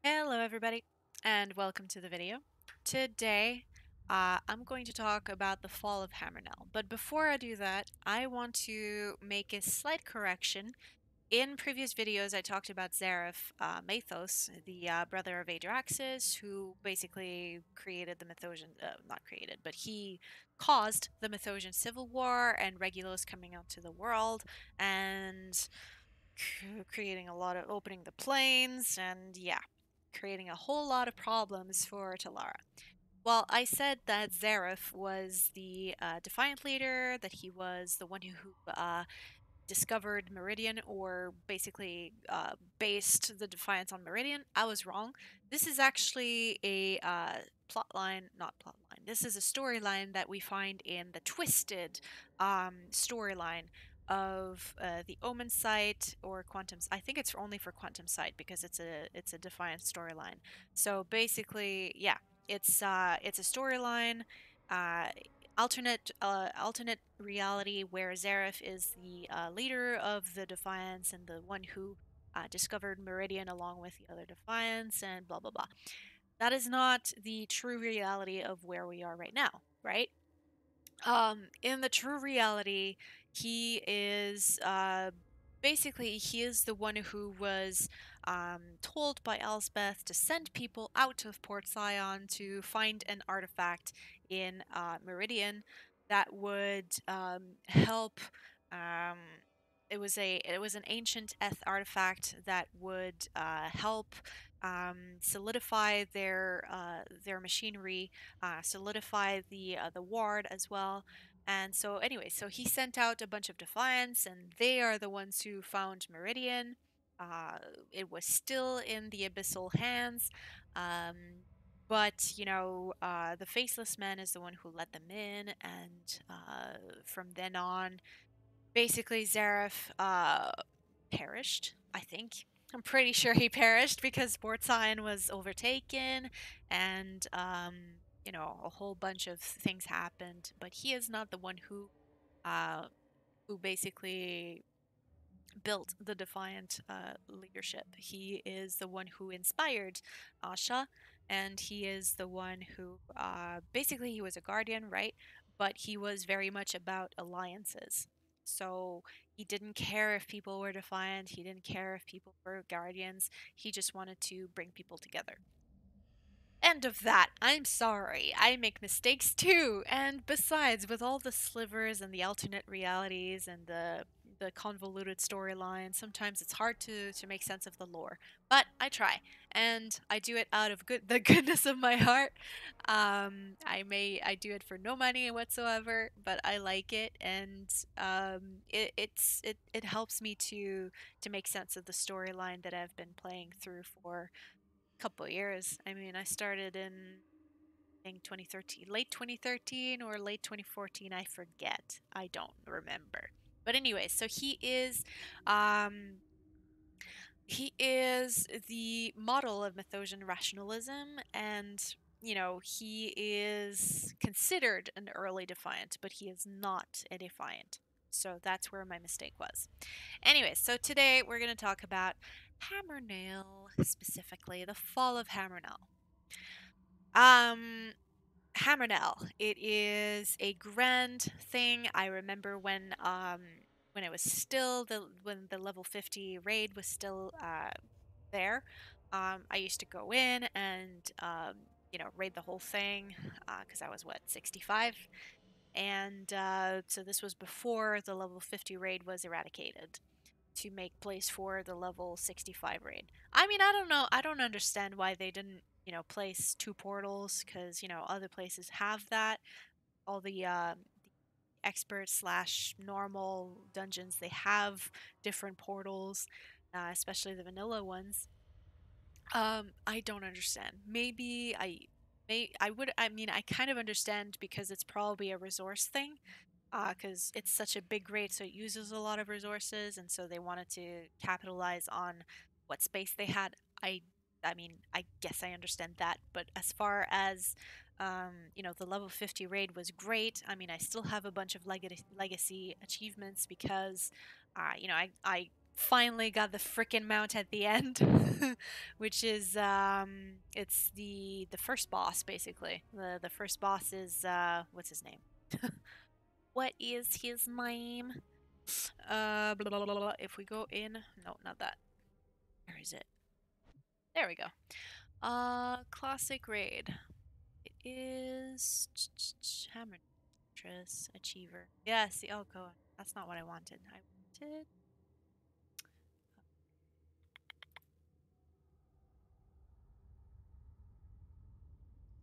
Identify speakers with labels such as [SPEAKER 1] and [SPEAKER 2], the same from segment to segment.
[SPEAKER 1] Hello everybody, and welcome to the video. Today, I'm going to talk about the fall of Hammerknell. But before I do that, I want to make a slight correction. In previous videos, I talked about Zareth Mathos, the brother of Adraxis, who basically created the Mythosian, not created, but he caused the Mythosian Civil War and Regulus coming out to the world, and creating a lot of opening the plains, and yeah, creating a whole lot of problems for Telara. Well, I said that Zareth was the Defiant leader, that he was the one who discovered Meridian, or basically based the Defiance on Meridian. I was wrong. This is actually a plot line, not plot line. This is a storyline that we find in the Twisted storyline of the Omen site or Quantum. I think it's only for Quantum site because it's a Defiance storyline. So basically, yeah, it's a storyline. Uh, alternate reality where Zareth is the leader of the Defiance and the one who discovered Meridian along with the other Defiance and blah blah blah. That is not the true reality of where we are right now, right? In the true reality, he is basically he is the one who was told by Elspeth to send people out of Port Sion to find an artifact in Meridian that would help. Um, it was an ancient eth artifact that would help solidify their machinery, solidify the ward as well. And so, anyway, so he sent out a bunch of Defiants, and they are the ones who found Meridian. Uh, it was still in the abyssal hands, but the Faceless Man is the one who let them in, and from then on, basically Zareth perished, I think. I'm pretty sure he perished because Port Sion was overtaken and a whole bunch of things happened, but he is not the one uh who basically built the Defiant leadership. He is the one who inspired Asha, and he is the one who basically he was a guardian, right? But he was very much about alliances. So he didn't care if people were defiant, he didn't care if people were guardians, he just wanted to bring people together. End of that. I'm sorry. I make mistakes too. And besides, with all the slivers and the alternate realities and the convoluted storyline, sometimes it's hard to make sense of the lore. But I try, and I do it out of the goodness of my heart. I do it for no money whatsoever, but I like it, and it helps me to make sense of the storyline that I've been playing through for couple years. I mean, I started in I think 2013, late 2013 or late 2014. I forget. I don't remember. But anyway, so um, he is the model of Mythosian rationalism, and he is considered an early Defiant, but he is not a Defiant. So that's where my mistake was. Anyway, so today we're going to talk about Hammerknell, specifically the fall of Hammerknell. Um, Hammerknell. It is a grand thing. I remember when it was still when the level 50 raid was still there. I used to go in and raid the whole thing because I was what 65, and so this was before the level 50 raid was eradicated to make place for the level 65 raid. I mean, I don't know. I don't understand why they didn't, place two portals because, other places have that. All the expert slash normal dungeons, they have different portals, especially the vanilla ones. I don't understand. I mean, I kind of understand because it's probably a resource thing, because it's such a big raid, so it uses a lot of resources, and so they wanted to capitalize on what space they had. I mean, I guess I understand that, but as far as the level 50 raid was great. I mean, I still have a bunch of legacy achievements because, I finally got the frickin' mount at the end, which is it's the first boss basically. The first boss is what's his name? What is his name? Blah, blah, blah, blah. If we go in, no, not that. Where is it? There we go. Classic raid. It is Hammer Achiever. Yes, the oh god, that's not what I wanted. I wanted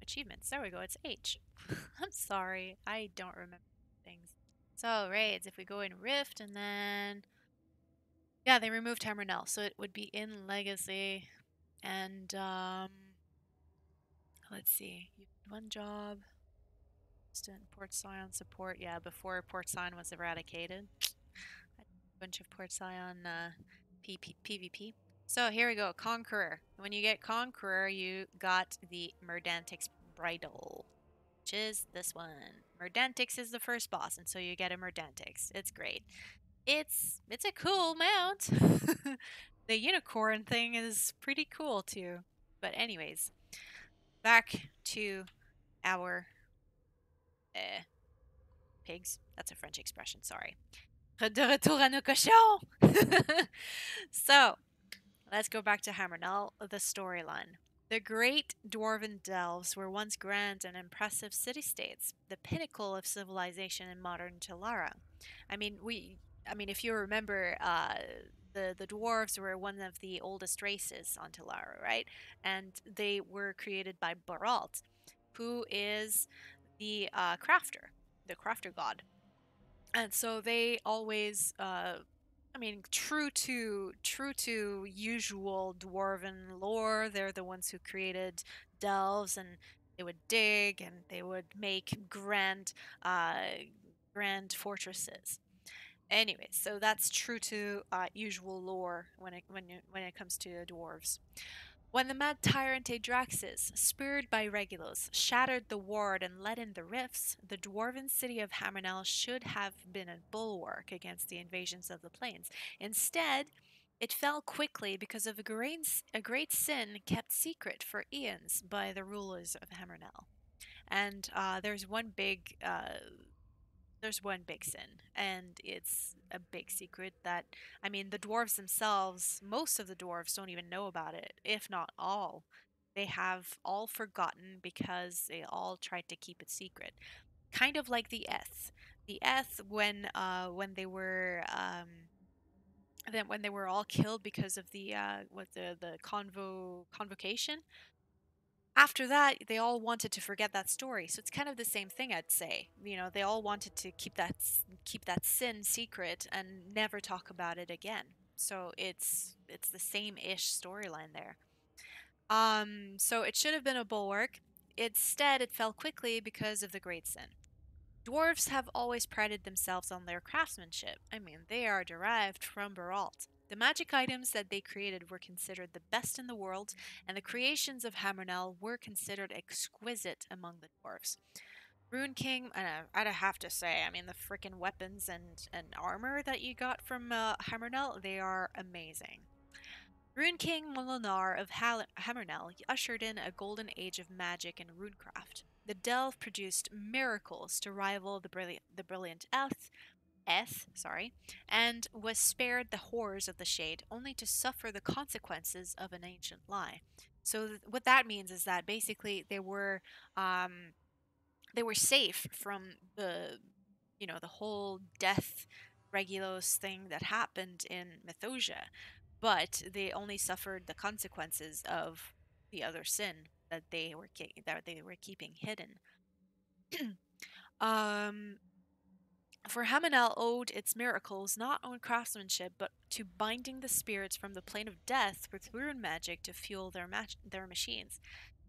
[SPEAKER 1] achievements. There we go. It's H. I'm sorry, I don't remember things. So raids. If we go in Rift and then yeah, they removed Hammerknell, so it would be in Legacy. And let's see. You did one job. Instant Port Scion support. Yeah, before Port Scion was eradicated. A bunch of Port Scion PvP. So here we go. Conqueror. When you get Conqueror, you got the Merdantix Bridle, which is this one. Merdantix is the first boss, and so you get a Merdantix. It's great. It's a cool mount. The unicorn thing is pretty cool too. But anyways, back to our uh, pigs. That's a French expression, sorry. De retour à nos cochons! So, let's go back to Hammerknell, the storyline. The great dwarven delves were once grand and impressive city-states, the pinnacle of civilization in modern Telara. I mean, if you remember, the dwarves were one of the oldest races on Telara, right? And they were created by Baralt, who is the crafter god. And so they always true to usual dwarven lore, they're the ones who created delves, and they would dig and they would make uh grand fortresses. Anyway, so that's true to usual lore when it comes to dwarves. When the mad tyrant Adraxis, spurred by Regulus, shattered the ward and let in the rifts, the dwarven city of Hammerknell should have been a bulwark against the invasions of the plains. Instead, it fell quickly because of a great sin kept secret for eons by the rulers of Hammerknell. And there's one big sin, and it's a big secret that, I mean, the dwarves themselves, most of the dwarves don't even know about it, if not all. They have all forgotten because they all tried to keep it secret. Kind of like the Eth. The Eth, when they were then when they were all killed because of the convocation, after that, they all wanted to forget that story. So it's kind of the same thing, I'd say. They all wanted to keep that sin secret and never talk about it again. So it's the same-ish storyline there. So it should have been a bulwark. Instead, it fell quickly because of the great sin. Dwarves have always prided themselves on their craftsmanship. I mean, they are derived from Baralt. The magic items that they created were considered the best in the world, and the creations of Hammerknell were considered exquisite among the dwarves. Rune King, I'd have to say, I mean, the freaking weapons and armor that you got from Hammerknell, they are amazing. Rune King Molinar of Hammerknell ushered in a golden age of magic and runecraft. The delve produced miracles to rival the brilliant sorry, and was spared the horrors of the Shade, only to suffer the consequences of an ancient lie. So what that means is that basically um, they were safe from the whole death Regulos thing that happened in Mythosia, but they only suffered the consequences of the other sin that they were keeping hidden. um, for Hamanel owed its miracles not on craftsmanship, but to binding the spirits from the plane of death with rune magic to fuel their machines.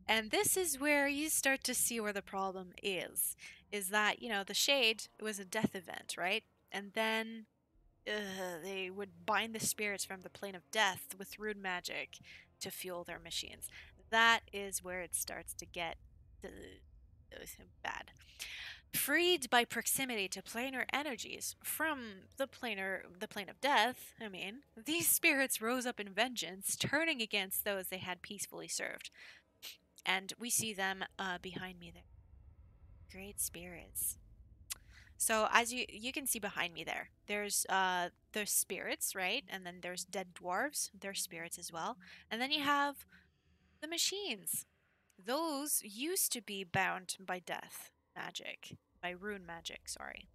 [SPEAKER 1] And this is where you start to see where the problem is that, the Shade was a death event, right? And then they would bind the spirits from the plane of death with rune magic to fuel their machines. That is where it starts to get Bad. Freed by proximity to planar energies from the plane of death, I mean, these spirits rose up in vengeance, turning against those they had peacefully served. And we see them behind me there. Great spirits. So as you can see behind me there, there's spirits, right? And then there's dead dwarves, they're spirits as well. And then you have the machines. Those used to be bound by death magic, by rune magic, sorry.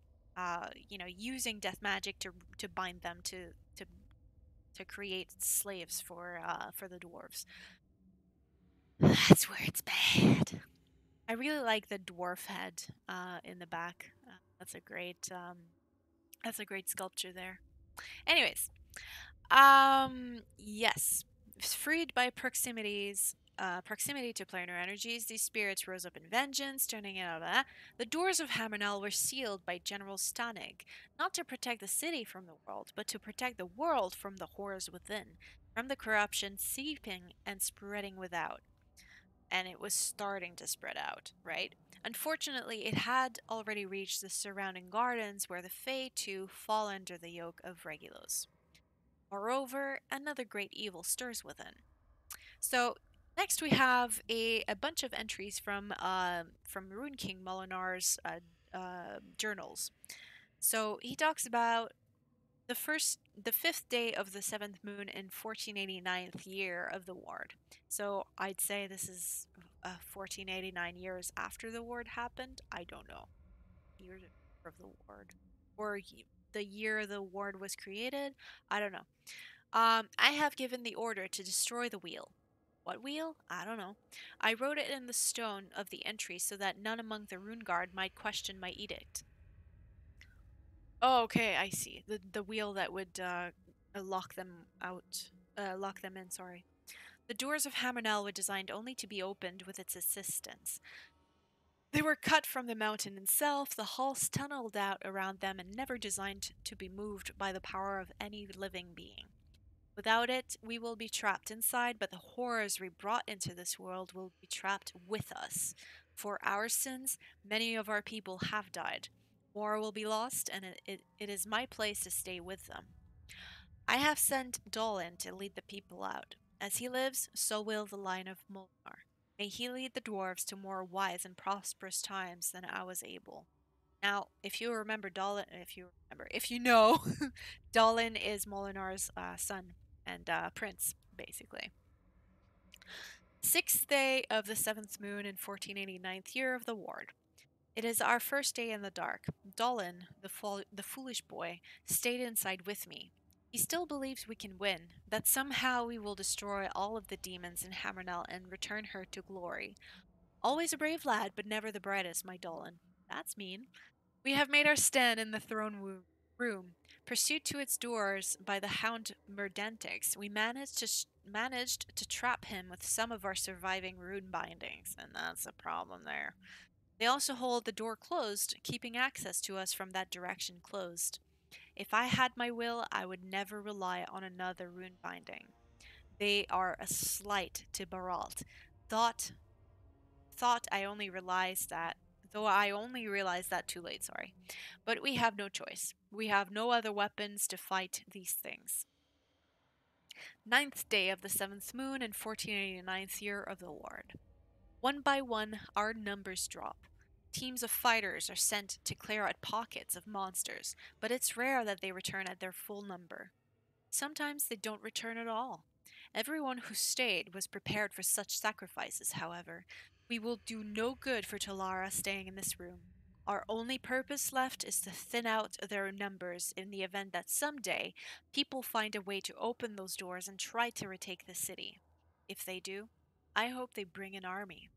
[SPEAKER 1] Using death magic to bind them to create slaves for the dwarves. That's where it's bad. I really like the dwarf head in the back. That's a great sculpture there. Anyways, yes, freed by proximity to planar energies, these spirits rose up in vengeance, turning out the doors of Hammerknell were sealed by General Stanig, not to protect the city from the world, but to protect the world from the horrors within, from the corruption seeping and spreading without. And it was starting to spread out, right? Unfortunately, it had already reached the surrounding gardens where the Fae too fall under the yoke of Regulos. Moreover, another great evil stirs within. So next we have a bunch of entries from Rune King Molinar's journals. So he talks about the fifth day of the seventh moon in 1489th year of the ward. So I'd say this is 1489 years after the ward happened. I don't know. Years of the ward. Or the year the ward was created. I don't know. I have given the order to destroy the wheel. What wheel? I don't know. I wrote it in the stone of the entry so that none among the rune guard might question my edict. Oh, okay, I see. The wheel that would lock them out, lock them in. Sorry. The doors of Hammerknell were designed only to be opened with its assistance. They were cut from the mountain itself, the halls tunneled out around them, and never designed to be moved by the power of any living being. Without it, we will be trapped inside, but the horrors we brought into this world will be trapped with us. For our sins, many of our people have died. More will be lost, and it is my place to stay with them. I have sent Dolan to lead the people out. As he lives, so will the line of Molnar. May he lead the dwarves to more wise and prosperous times than I was able. Now, if you remember Dolan, if you know, Dolan is Molinar's son and prince, basically. Sixth day of the seventh moon in 1489th year of the ward. It is our first day in the dark. Dolan, the foolish boy, stayed inside with me. He still believes we can win, that somehow we will destroy all of the demons in Hammerknell and return her to glory. Always a brave lad, but never the brightest, my Dolan. That's mean. We have made our stand in the room. Pursued to its doors by the hound Murdantix, we managed to trap him with some of our surviving rune bindings, and that's a problem there. They also hold the door closed, keeping access to us from that direction closed. If I had my will, I would never rely on another rune binding. They are a slight to Baralt. Thought thought I only realized that though I only realized that too late, sorry. But we have no choice. We have no other weapons to fight these things. Ninth day of the seventh moon in 1489th year of the ward. One by one, our numbers drop. Teams of fighters are sent to clear out pockets of monsters, but it's rare that they return at their full number. Sometimes they don't return at all. Everyone who stayed was prepared for such sacrifices, however. We will do no good for Telara staying in this room. Our only purpose left is to thin out their numbers in the event that someday people find a way to open those doors and try to retake the city. If they do, I hope they bring an army.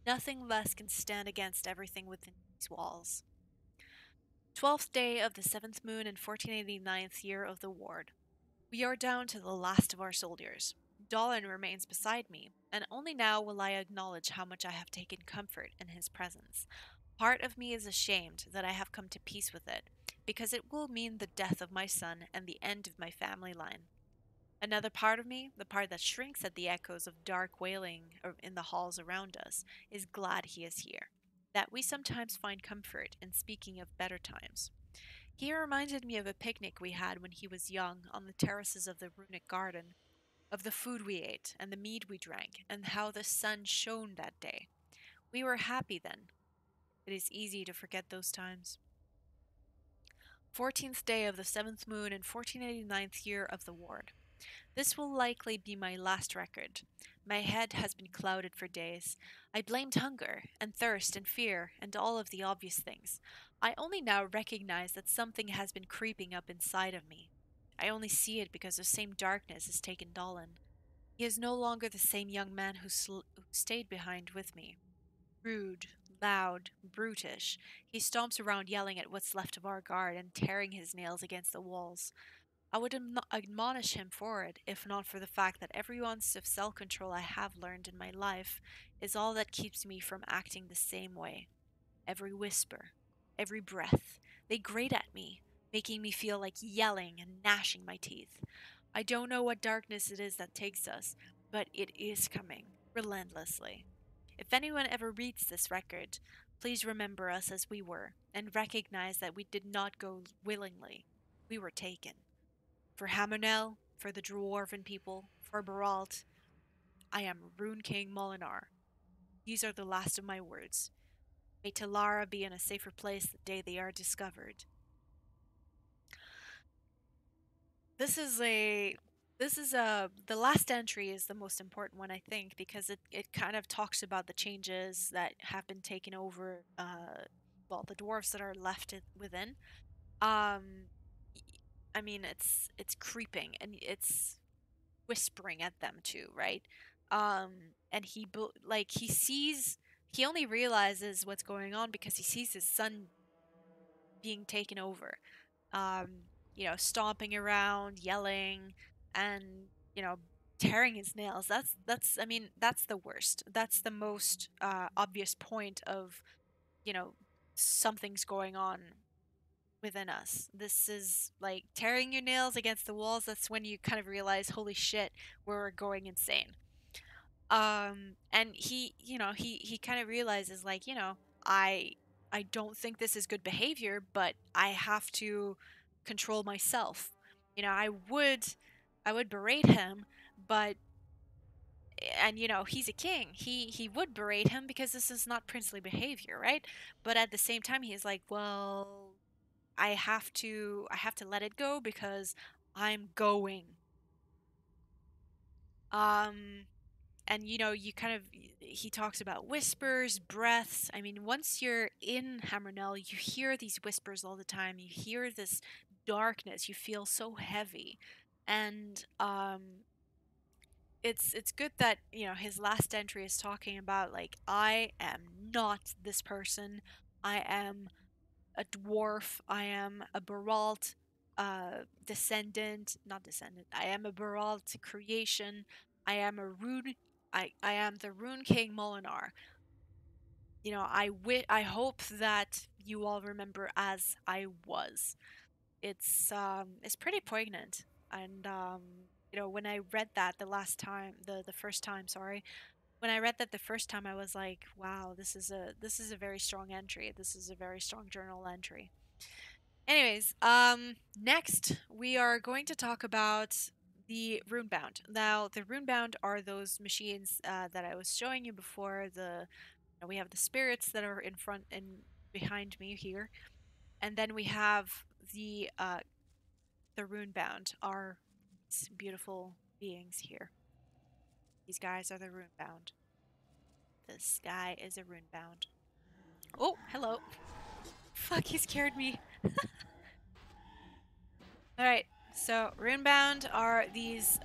[SPEAKER 1] Nothing less can stand against everything within these walls. 12th day of the 7th moon in 1489th year of the ward. We are down to the last of our soldiers. Dolan remains beside me, and only now will I acknowledge how much I have taken comfort in his presence. Part of me is ashamed that I have come to peace with it, because it will mean the death of my son and the end of my family line. Another part of me, the part that shrinks at the echoes of dark wailing in the halls around us, is glad he is here. that we sometimes find comfort in speaking of better times. He reminded me of a picnic we had when he was young on the terraces of the runic garden, of the food we ate and the mead we drank, and how the sun shone that day. We were happy then. It is easy to forget those times. 14th day of the 7th moon in 1489th year of the ward. This will likely be my last record. My head has been clouded for days. I blamed hunger, and thirst, and fear, and all of the obvious things. I only now recognize that something has been creeping up inside of me. I only see it because the same darkness has taken Dolan. He is no longer the same young man who stayed behind with me. Rude, loud, brutish, he stomps around yelling at what's left of our guard and tearing his nails against the walls. I would admonish him for it, if not for the fact that every ounce of self control I have learned in my life is all that keeps me from acting the same way. Every whisper, every breath, they grate at me, making me feel like yelling and gnashing my teeth. I don't know what darkness it is that takes us, but it is coming, relentlessly. If anyone ever reads this record, please remember us as we were, and recognize that we did not go willingly. We were taken. For Hammerknell, for the Dwarven people, for Baralt, I am Rune King Molinar. These are the last of my words. May Telara be in a safer place the day they are discovered. This is a the last entry is the most important one, I think, because it kind of talks about the changes that have been taken over well, the dwarves that are left within. Um I mean, it's creeping and it's whispering at them too, right? And like he only realizes what's going on because he sees his son being taken over. um, stomping around, yelling, and tearing his nails. That's I mean, that's the worst. That's the most obvious point of you know something's going on within us. This is like tearing your nails against the walls. That's when you kind of realize, holy shit, we're going insane. And he kind of realizes, like, i I don't think this is good behavior, but I have to control myself. I would berate him, but and he's a king. He would berate him because this is not princely behavior, right? But at the same time, he's like, well, I have to let it go because I'm going. um and you kind of he talks about whispers, breaths. I mean, once you're in Hammerknell, you hear these whispers all the time. You hear this darkness. You feel so heavy. And it's good that his last entry is talking about, like, I am not this person. I am a dwarf. I am a Baralt descendant, not descendant. I am a Baralt creation. I am a rune. I am the Rune King Molinar. I hope that you all remember as I was. It's pretty poignant, and when I read that the first time, sorry, when I read that the first time, I was like, wow, this is a very strong entry. This is a very strong journal entry. Anyways, next we are going to talk about the Runebound. Now, the Runebound are those machines that I was showing you before. We have the spirits that are in front and behind me here, and then we have the Runebound, are these beautiful beings here. These guys are the Runebound. This guy is a Runebound. Oh, hello. Fuck, he scared me. All right. So Runebound are these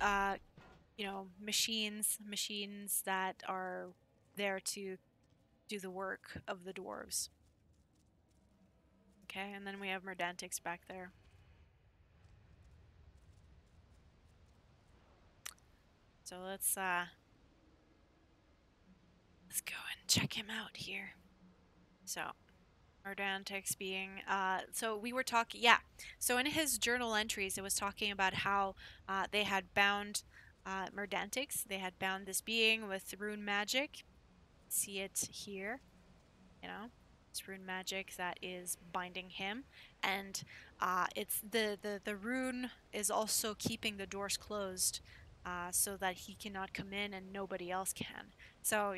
[SPEAKER 1] machines that are there to do the work of the dwarves. Okay, and then we have Merdantics back there. So let's go and check him out here. So Merdantics being so we were talking, yeah. So in his journal entries, it was talking about how they had bound Merdantics. They had bound this being with rune magic. See it here, you know. It's rune magic that is binding him, and it's the rune is also keeping the doors closed, so that he cannot come in and nobody else can. So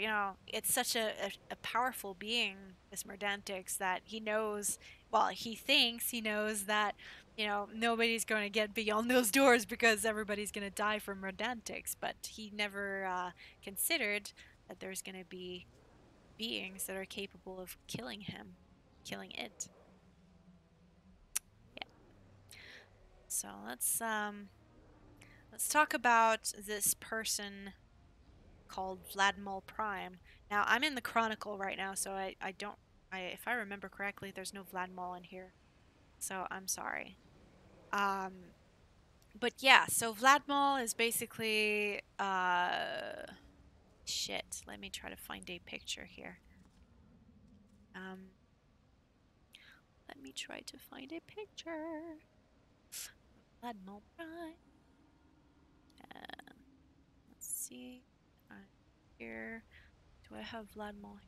[SPEAKER 1] it's such a powerful being, this Merdantix, that he knows. Well, he thinks he knows that nobody's going to get beyond those doors because everybody's going to die from Merdantix, but he never considered that there's going to be beings that are capable of killing him, killing it. Yeah. So let's talk about this person called Vladmal Prime. Now I'm in the Chronicle right now, so I don't if I remember correctly, there's no Vladmal in here. So I'm sorry. Um but yeah, so Vladmal is basically shit. Let me try to find a picture here. Um Let me try to find a picture. Vladmal Prime. Let's see. Here. Do I have Vladmal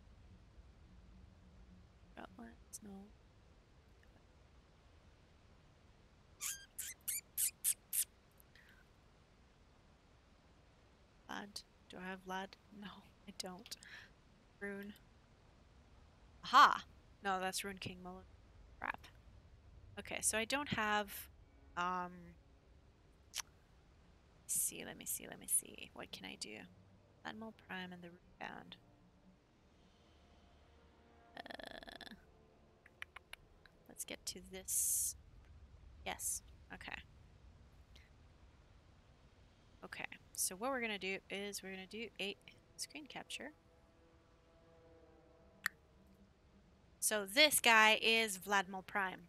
[SPEAKER 1] Rutlands? No. Vlad. Do I have Vlad? No, I don't. Rune. Aha! No, that's Rune King Mullen. Crap. Okay, so I don't have. Let me see. What can I do? Vladmal Prime and the Rebound. Let's get to this. Yes. Okay. Okay. So what we're gonna do is we're gonna do a screen capture. So this guy is Vladmal Prime,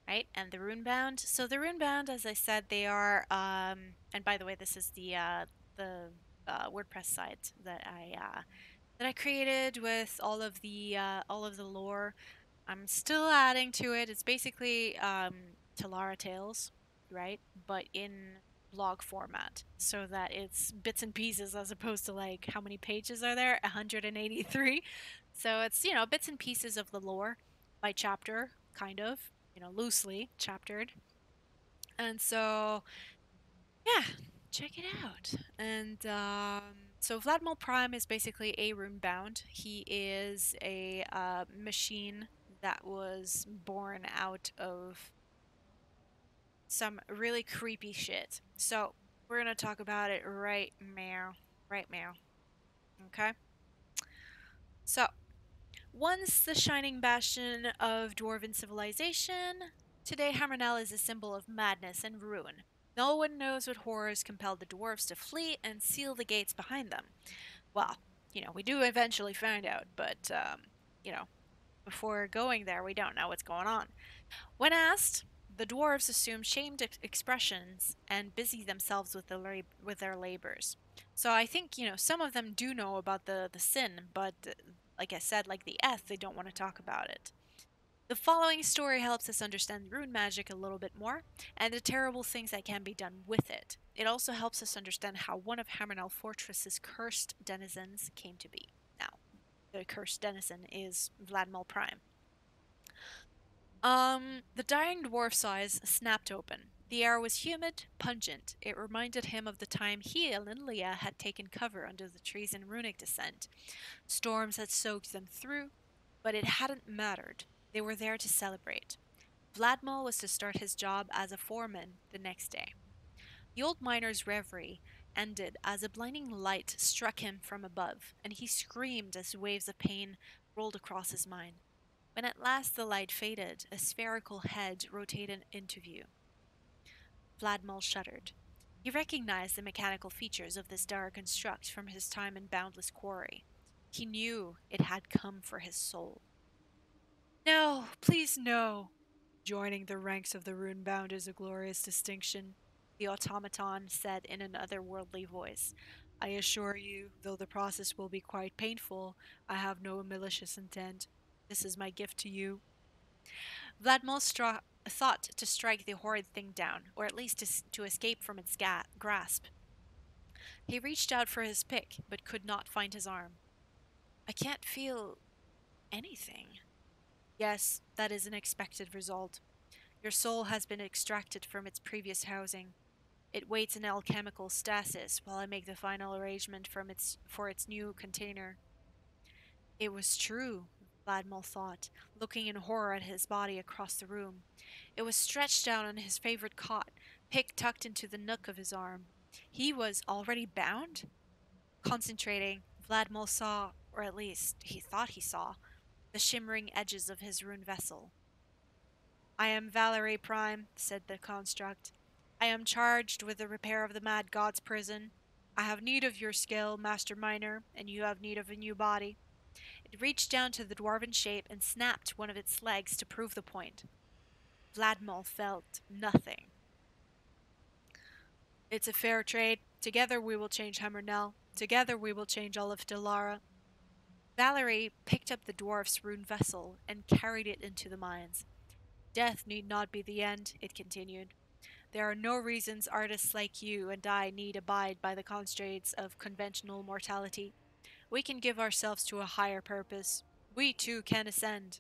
[SPEAKER 1] right? And the Runebound. So the Runebound, as I said, they are. And by the way, this is the WordPress site that I created with all of the lore. I'm still adding to it. It's basically Telara Tales, right? But in blog format, so that it's bits and pieces as opposed to like how many pages are there? 183. So it's bits and pieces of the lore by chapter, kind of, loosely chaptered. And so yeah, check it out. And so Vladmal Prime is basically a rune bound. He is a machine that was born out of some really creepy shit. So we're gonna talk about it right now. Right now. Okay? So, once the shining bastion of dwarven civilization, today Hammerknell is a symbol of madness and ruin. No one knows what horrors compelled the dwarves to flee and seal the gates behind them. Well, we do eventually find out, but, before going there, we don't know what's going on. When asked, the dwarves assume shamed expressions and busy themselves with their labors. So I think some of them do know about the sin, but like I said, like the Eth, they don't want to talk about it. The following story helps us understand rune magic a little bit more and the terrible things that can be done with it. It also helps us understand how one of Hammerknell Fortress's cursed denizens came to be. Now, the cursed denizen is Vladmal Prime. The dying dwarf's eyes snapped open. The air was humid, pungent. It reminded him of the time he and Leah had taken cover under the trees in runic descent. Storms had soaked them through, but it hadn't mattered. They were there to celebrate. Vladmal was to start his job as a foreman the next day. The old miner's reverie ended as a blinding light struck him from above, and he screamed as waves of pain rolled across his mind. When at last the light faded, a spherical head rotated into view. Vladmal shuddered. He recognized the mechanical features of this dire construct from his time in Boundless Quarry. He knew it had come for his soul. No, please no. Joining the ranks of the Runebound is a glorious distinction, the automaton said in an otherworldly voice. I assure you, though the process will be quite painful, I have no malicious intent. This is my gift to you. Vladmal thought to strike the horrid thing down, or at least to escape from its grasp. He reached out for his pick, but could not find his arm. I can't feel anything. Yes, that is an expected result. Your soul has been extracted from its previous housing. It waits in alchemical stasis while I make the final arrangement for its new container. It was true, Vladmal thought, looking in horror at his body across the room. It was stretched out on his favorite cot, pick tucked into the nook of his arm. He was already bound? Concentrating, Vladmal saw, or at least he thought he saw, the shimmering edges of his ruined vessel. I am Valerie Prime, said the construct. I am charged with the repair of the Mad God's prison. I have need of your skill, Master Miner, and you have need of a new body. It reached down to the dwarven shape and snapped one of its legs to prove the point. Vladmal felt nothing. It's a fair trade. Together we will change Hammerknell. Together we will change all of Telara. Valerie picked up the dwarf's ruined vessel and carried it into the mines. Death need not be the end, it continued. There are no reasons artists like you and I need abide by the constraints of conventional mortality. We can give ourselves to a higher purpose. We too can ascend.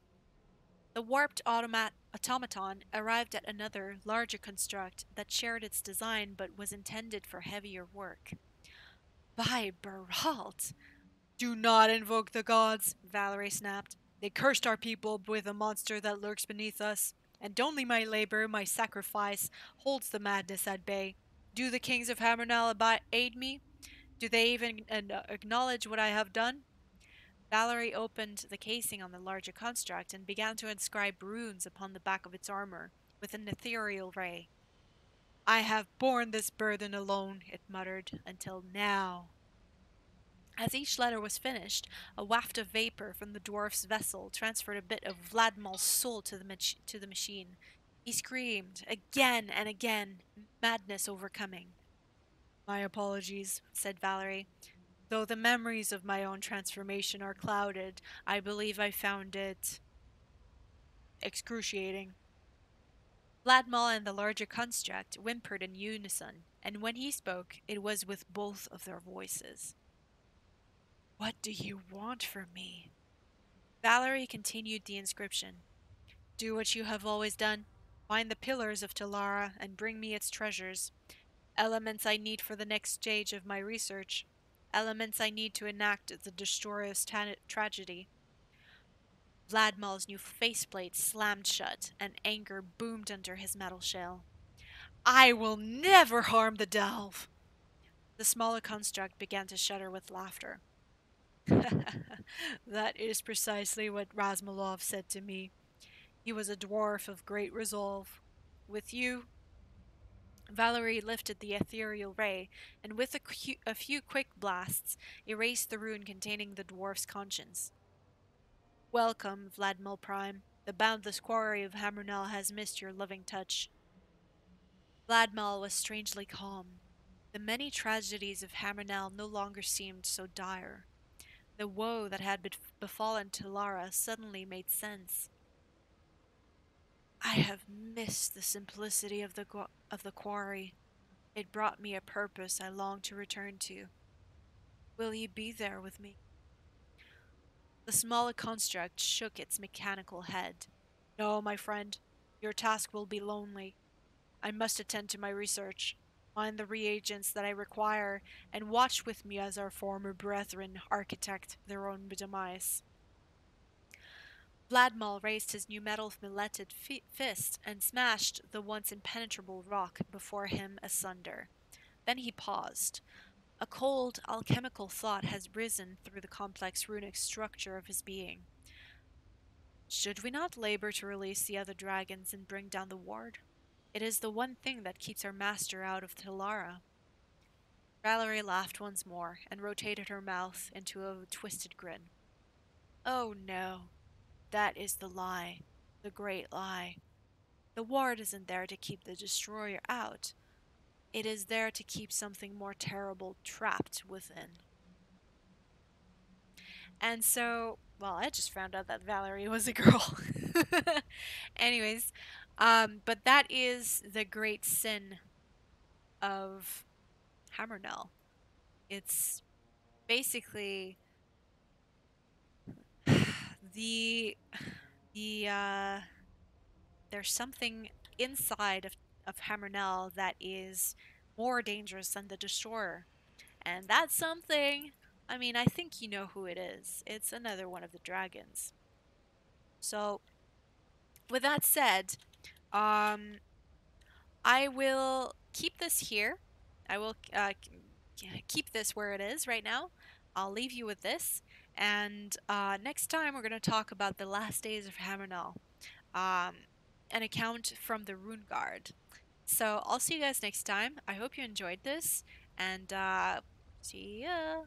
[SPEAKER 1] The warped automaton arrived at another, larger construct that shared its design but was intended for heavier work. By Beralt! Do not invoke the gods, Valerie snapped. They cursed our people with a monster that lurks beneath us, and only my labor, my sacrifice, holds the madness at bay. Do the kings of Hammerknell aid me? Do they even acknowledge what I have done? Valerie opened the casing on the larger construct and began to inscribe runes upon the back of its armor with an ethereal ray. I have borne this burden alone, it muttered, until now. As each letter was finished, a waft of vapor from the dwarf's vessel transferred a bit of Vladmal's soul to the machine. He screamed, again and again, madness overcoming. My apologies, said Valerie. Though the memories of my own transformation are clouded, I believe I found it excruciating. Vladmal and the larger construct whimpered in unison, and when he spoke, it was with both of their voices. What do you want from me? Valerie continued the inscription. Do what you have always done. Find the pillars of Telara and bring me its treasures. Elements I need for the next stage of my research. Elements I need to enact the destroyer's tragedy. Vladmal's new faceplate slammed shut, and anger boomed under his metal shell. I will never harm the delve! The smaller construct began to shudder with laughter. That is precisely what Razmalov said to me. He was a dwarf of great resolve. With you, Valerie lifted the ethereal ray, and with a few quick blasts, erased the rune containing the dwarf's conscience. Welcome, Vladmal Prime. The boundless quarry of Hammerknell has missed your loving touch. Vladmal was strangely calm. The many tragedies of Hammerknell no longer seemed so dire. The woe that had befallen Telara suddenly made sense. I have missed the simplicity of the quarry. It brought me a purpose I long to return to. Will you be there with me? The smaller construct shook its mechanical head. No, my friend. Your task will be lonely. I must attend to my research, find the reagents that I require, and watch with me as our former brethren architect their own demise. Vladmal raised his new metal-milleted fist and smashed the once impenetrable rock before him asunder. Then he paused. A cold, alchemical thought has risen through the complex runic structure of his being. Should we not labor to release the other dragons and bring down the ward? It is the one thing that keeps our master out of Telara. Valerie laughed once more and rotated her mouth into a twisted grin. Oh no, that is the lie, the great lie. The ward isn't there to keep the destroyer out. It is there to keep something more terrible trapped within. And so, well, I just found out that Valerie was a girl. Anyways, but that is the great sin of Hammerknell. It's basically the the there's something inside of Hammerknell that is more dangerous than the Destroyer. And that something, I mean, I think you know who it is. It's another one of the dragons. So, with that said, um, I will keep this here. I will keep this where it is right now. I'll leave you with this. And next time, we're going to talk about the last days of Hammerknell, um, an account from the Rune Guard. So I'll see you guys next time. I hope you enjoyed this, and see ya.